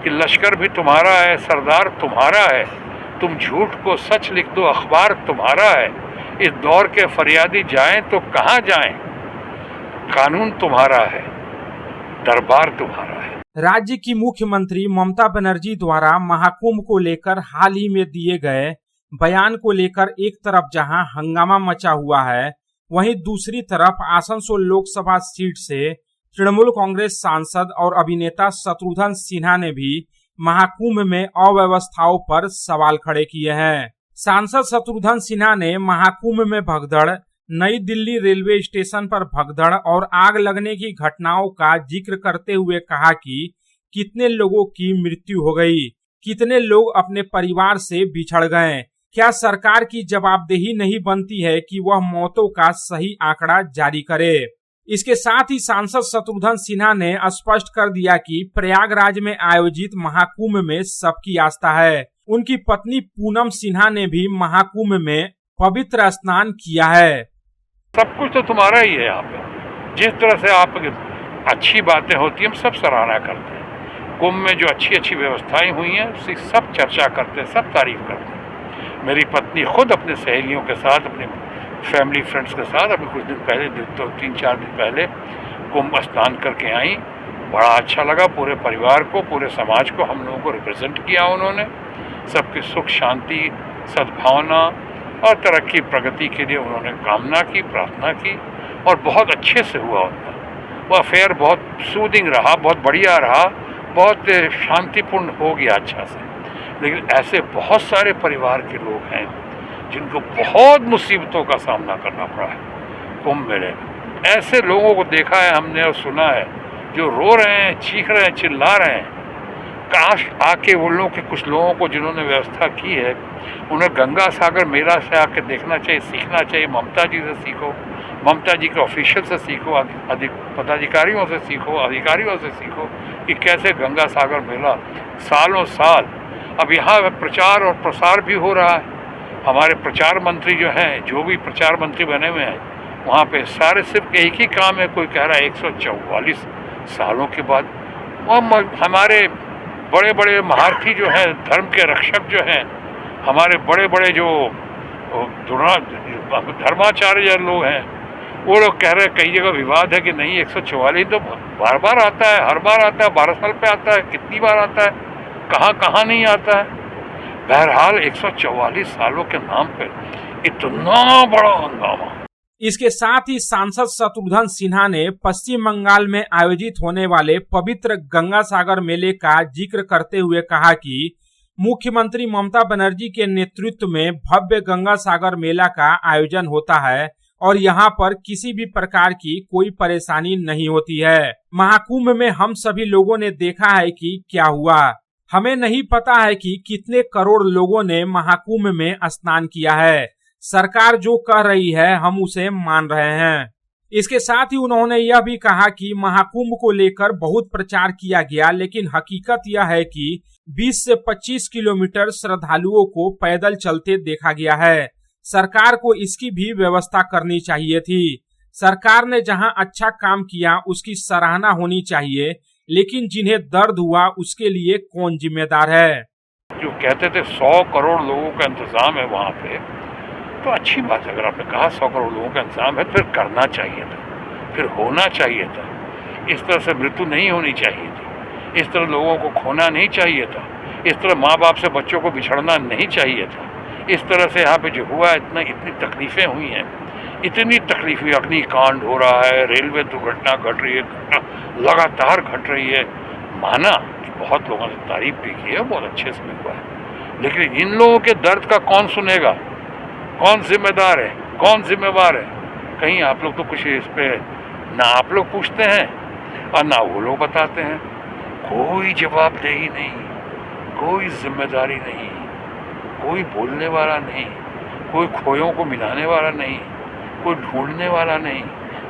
कि लश्कर भी तुम्हारा है, सरदार तुम्हारा है, तुम झूठ को सच लिख दो, अखबार तुम्हारा है। इस दौर के फरियादी जाएं तो कहाँ जाएं, कानून तुम्हारा है, दरबार तुम्हारा है। राज्य की मुख्यमंत्री ममता बनर्जी द्वारा महाकुंभ को लेकर हाल ही में दिए गए बयान को लेकर एक तरफ जहां हंगामा मचा हुआ है, वहीं दूसरी तरफ आसनसोल लोकसभा सीट से तृणमूल कांग्रेस सांसद और अभिनेता शत्रुघ्न सिन्हा ने भी महाकुंभ में अव्यवस्थाओं पर सवाल खड़े किए हैं। सांसद शत्रुघ्न सिन्हा ने महाकुंभ में भगदड़, नई दिल्ली रेलवे स्टेशन पर भगदड़ और आग लगने की घटनाओं का जिक्र करते हुए कहा कि कितने लोगों की मृत्यु हो गई, कितने लोग अपने परिवार से बिछड़ गए। क्या सरकार की जवाबदेही नहीं बनती है कि वह मौतों का सही आंकड़ा जारी करे। इसके साथ ही सांसद शत्रुघ्न सिन्हा ने स्पष्ट कर दिया कि प्रयागराज में आयोजित महाकुंभ में सबकी आस्था है। उनकी पत्नी पूनम सिन्हा ने भी महाकुंभ में पवित्र स्नान किया है। सब कुछ तो तुम्हारा ही है। यहाँ पे जिस तरह से आप अच्छी बातें होती हैं हम सब सराहना करते हैं। कुंभ में जो अच्छी अच्छी व्यवस्थाएं हुई हैं उसकी सब चर्चा करते हैं, सब तारीफ करते हैं। मेरी पत्नी खुद अपने सहेलियों के साथ, अपने फैमिली फ्रेंड्स के साथ अभी कुछ दिन पहले, तो 3-4 दिन पहले कुंभ स्नान करके आई। बड़ा अच्छा लगा। पूरे परिवार को, पूरे समाज को हम लोगों को रिप्रेजेंट किया उन्होंने। सबकी सुख शांति, सद्भावना और तरक्की प्रगति के लिए उन्होंने कामना की, प्रार्थना की और बहुत अच्छे से हुआ उनका। वो अफेयर बहुत सूदिंग रहा, बहुत बढ़िया रहा, बहुत शांतिपूर्ण हो गया अच्छा से। लेकिन ऐसे बहुत सारे परिवार के लोग हैं जिनको बहुत मुसीबतों का सामना करना पड़ा है कुंभ मेले में। ऐसे लोगों को देखा है हमने और सुना है जो रो रहे हैं, चीख रहे हैं, चिल्ला रहे हैं। काश आके उन लोगों के, कुछ लोगों को जिन्होंने व्यवस्था की है, उन्हें गंगा सागर मेला से आके देखना चाहिए, सीखना चाहिए। ममता जी से सीखो, ममता जी के ऑफिशियल से सीखो, पदाधिकारियों से सीखो, अधिकारियों से सीखो कि कैसे गंगा सागर मेला सालों साल। अब यहाँ प्रचार और प्रसार भी हो रहा है। हमारे प्रचार मंत्री जो हैं, जो भी प्रचार मंत्री बने हुए हैं, वहाँ पे सारे सिर्फ एक ही काम है। कोई कह रहा है 144 सालों के बाद। और हमारे बड़े बड़े महारथी जो हैं, धर्म के रक्षक जो हैं, हमारे बड़े बड़े जो धर्माचार्य लोग हैं, वो लोग कह रहे हैं, कई जगह विवाद है कि नहीं 144 तो बार बार आता है, हर बार आता है, 12 साल पे आता है, कितनी बार आता है, कहाँ कहाँ नहीं आता है। बहरहाल 144 सालों के नाम पे इतना बड़ा हंगामा। इसके साथ ही सांसद शत्रुघ्न सिन्हा ने पश्चिम बंगाल में आयोजित होने वाले पवित्र गंगा सागर मेले का जिक्र करते हुए कहा कि मुख्यमंत्री ममता बनर्जी के नेतृत्व में भव्य गंगा सागर मेला का आयोजन होता है और यहाँ पर किसी भी प्रकार की कोई परेशानी नहीं होती है। महाकुंभ में हम सभी लोगों ने देखा है कि क्या हुआ। हमें नहीं पता है कि कितने करोड़ लोगों ने महाकुंभ में स्नान किया है। सरकार जो कह रही है हम उसे मान रहे हैं। इसके साथ ही उन्होंने यह भी कहा कि महाकुंभ को लेकर बहुत प्रचार किया गया, लेकिन हकीकत यह है कि 20 से 25 किलोमीटर श्रद्धालुओं को पैदल चलते देखा गया है। सरकार को इसकी भी व्यवस्था करनी चाहिए थी। सरकार ने जहां अच्छा काम किया उसकी सराहना होनी चाहिए, लेकिन जिन्हें दर्द हुआ उसके लिए कौन जिम्मेदार है। जो कहते थे 100 करोड़ लोगों का इंतजाम है वहाँ पे, तो अच्छी बात है। अगर आपने कहा 100 करोड़ लोगों का इंतजाम है, फिर करना चाहिए था, फिर होना चाहिए था। इस तरह से मृत्यु नहीं होनी चाहिए थी, इस तरह लोगों को खोना नहीं चाहिए था, इस तरह माँ बाप से बच्चों को बिछड़ना नहीं चाहिए था। इस तरह से यहाँ पे जो हुआ, इतनी तकलीफ़ें हुई हैं, इतनी तकलीफ हुई। अग्निकांड हो रहा है, रेलवे दुर्घटना घट रही है, लगातार घट रही है। माना कि बहुत लोगों ने तारीफ भी की है, बहुत अच्छे से भी हुआ है, लेकिन इन लोगों के दर्द का कौन सुनेगा, कौन जिम्मेदार है, कौन जिम्मेवार है? कहीं आप लोग तो कुछ इस पे ना आप लोग पूछते हैं और ना वो लोग बताते हैं। कोई जवाबदेही नहीं, कोई जिम्मेदारी नहीं, कोई बोलने वाला नहीं, कोई खोयों को मिलाने वाला नहीं, कोई ढूंढने वाला नहीं,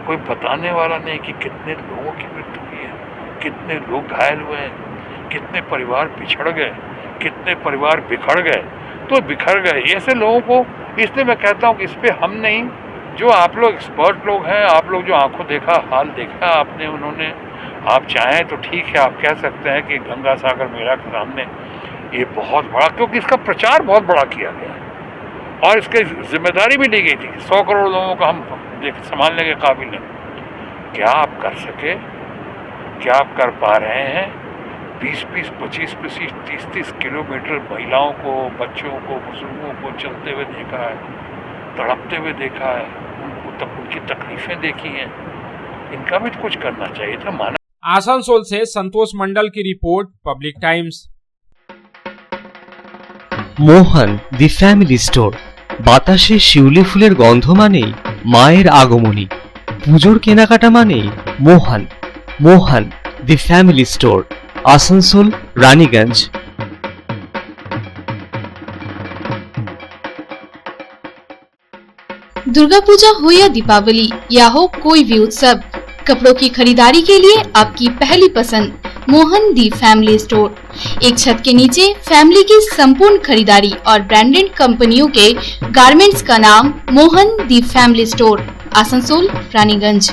कोई बताने वाला नहीं कि कितने लोगों की मृत्यु हुई है, कितने लोग घायल हुए हैं, कितने परिवार पिछड़ गए, कितने परिवार बिखर गए। तो बिखर गए ऐसे लोगों को, इसलिए मैं कहता हूँ कि इस पर हम नहीं, जो आप लोग एक्सपर्ट लोग हैं, आप लोग जो आंखों देखा हाल देखा आपने, उन्होंने आप चाहें तो ठीक है, आप कह सकते हैं कि गंगा सागर मेला के सामने ये बहुत बड़ा, क्योंकि इसका प्रचार बहुत बड़ा किया गया है और इसकी जिम्मेदारी भी ली गई थी 100 करोड़ लोगों का हम संभालने के काबिल हैं। क्या आप कर सके? क्या आप कर पा रहे हैं? 20-20, 25-25, 30-30 किलोमीटर महिलाओं को, बच्चों को, बुजुर्गों को चलते हुए देखा है, तड़पते हुए देखा है, उनकी तकलीफें देखी हैं। इनका भी तो कुछ करना चाहिए था। माना। आसनसोल से संतोष मंडल की रिपोर्ट, पब्लिक टाइम्स। मोहन दि फैमिली स्टोर। বাতাসে শিউলি ফুলের গন্ধ মানেই মায়ের আগমনী, পুজোর কেনাকাটা মানেই Mohan. Mohan the family store, Asansol, Raniganj. Durga Puja हो या दीपावली या हो कोई भी उत्सव, कपड़ों की खरीदारी के लिए आपकी पहली पसंद मोहन दी फैमिली स्टोर। एक छत के नीचे फैमिली की संपूर्ण खरीदारी और ब्रांडेड कंपनियों के गारमेंट्स का नाम मोहन दी फैमिली स्टोर, आसनसोल, रानीगंज।